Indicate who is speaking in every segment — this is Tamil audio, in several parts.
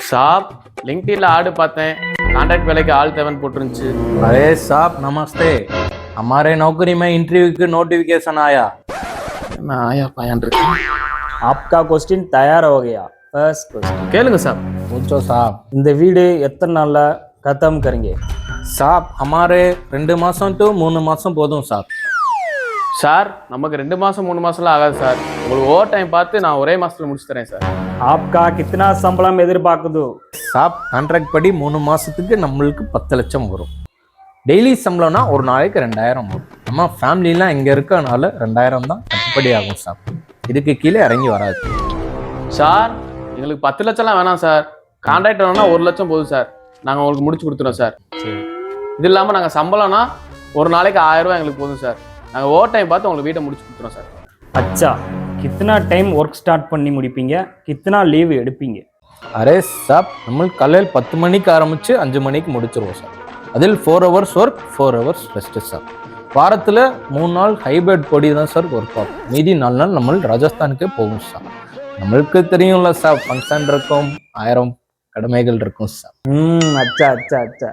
Speaker 1: साहब लिंक्डइनல ஆடு பார்த்தேன் कांट्रैक्ट வேலைக்கு ஆள் தேவன் போட்டுருந்துச்சு
Speaker 2: अरे साहब नमस्ते। हमारे नौकरी में इंटरव्यू की नोटिफिकेशन आया।
Speaker 1: நான் ஆயா பையன் இருக்கேன்
Speaker 3: आपका क्वेश्चन तैयार हो गया। फर्स्ट क्वेश्चन
Speaker 1: கேளுங்க சார்
Speaker 2: पूछो साहब।
Speaker 3: இந்த வீடு எத்தனை நாள்ல खत्म करेंगे?
Speaker 2: साहब हमारे 2 மாசம் to 3 மாசம் போதும் சார்।
Speaker 1: சார் நமக்கு 2 மாசம் 3 மாசம்லாம் ஆகாது சார் உங்களுக்கு ஓவர் டைம் பார்த்து நான் ஒரே மாசத்துல முடிச்சு தரேன் சார்
Speaker 3: आपका कितना சம்பளம் எதிர்பார்க்குது?
Speaker 2: சாப் கான்ட்ராக்ட் படி 3 மாசத்துக்கு நம்மளுக்கு 10 லட்சம் வரும்। டெய்லி சம்பளம்னா ஒரு நாளைக்கு 2000 வரும்। நம்ம ஃபேமிலிலாம் இங்கே இருக்கனால 2000 தான் கட்டுப்படி ஆகும் சார்। இதுக்கு கீழே இறங்கி வராது
Speaker 1: சார் எங்களுக்கு 10 லட்சம்லாம் வேணாம் சார் கான்ட்ராக்ட் வேணும்னா 1 லட்சம் போதும் சார் நாங்கள் உங்களுக்கு முடிச்சு கொடுத்துறோம் சார் இது இல்லாமல் நாங்கள் சம்பளம்னா ஒரு நாளைக்கு 1000 ரூபாய் எங்களுக்கு போதும் சார் நாங்கள் ஓவர் டைம் பார்த்து உங்களுக்கு வீட்டை முடிச்சு கொடுத்துறோம் சார்
Speaker 3: अच्छा कितना टाइम ஒர்க் ஸ்டார்ட் பண்ணி முடிப்பீங்க? कितना லீவ் எடுப்பீங்க?
Speaker 2: அரே சாப் நம்ம காலையில் 10 மணிக்கு ஆரம்பித்து 5 மணிக்கு முடிச்சிருவோம் சார்। அதில் 4 hours work 4 hours rest sir. வாரத்தில் 3 நாள் ஹைபிரிட் பொடி தான் சார் ஒர்க் ஆகும்। மீதி 4 நாள் நம்ம ராஜஸ்தானுக்கே போகும் சார்। நம்மளுக்கு தெரியும்ல சார் ஃபங்க்ஷன் இருக்கும் 1000 கடமைகள் இருக்கும் சார்।
Speaker 3: अच्छा अच्छा अच्छा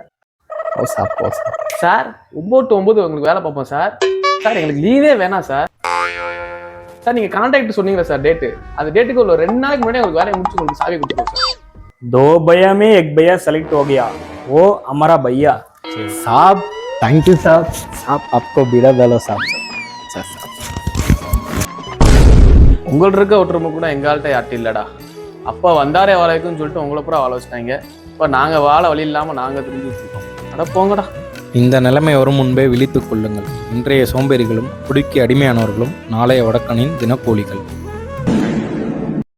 Speaker 2: ஓ சார் ஓ சார்
Speaker 1: சார் 9 to 9 உங்களுக்கு வேலை பார்ப்போம் சார் சார் எங்களுக்கு லீவே வேணாம் சார் சார் நீங்கள் கான்ட்ராக்ட் சொன்னீங்களா சார் டேட்டு அந்த டேட்டுக்கு ஒரு 2 நாளைக்கு முன்னாடி உங்களுக்கு வேலையை முடிச்சு உங்களுக்கு சாவி கொடுத்துருவோம் சார்
Speaker 3: 2 भैया में एक भैया सेलेक्ट हो गया वो हमारा भैया
Speaker 2: साहब थैंक यू साहब। साहब आपको बीड़ा डालो साहब। சார்
Speaker 1: உங்கள்ட்ட இருக்க ஒற்றுமை கூட எங்கள்கிட்ட யார்ட்டும் இல்லைடா அப்போ வந்தாரே வாழைக்குன்னு சொல்லிட்டு உங்களை பூரா வாழ வச்சுட்டாங்க இப்போ நாங்கள் வாழ வழி இல்லாமல் நாங்கள் திரும்பி வச்சுருக்கோம் அட போங்கடா
Speaker 2: இந்த நிலைமை வரும் முன்பே விழித்துக் கொள்ளுங்கள்। இன்றைய சோம்பேறிகளும் குடிக்கு அடிமையானவர்களும் நாளைய வடக்கனின் தினக்கூலிகள்।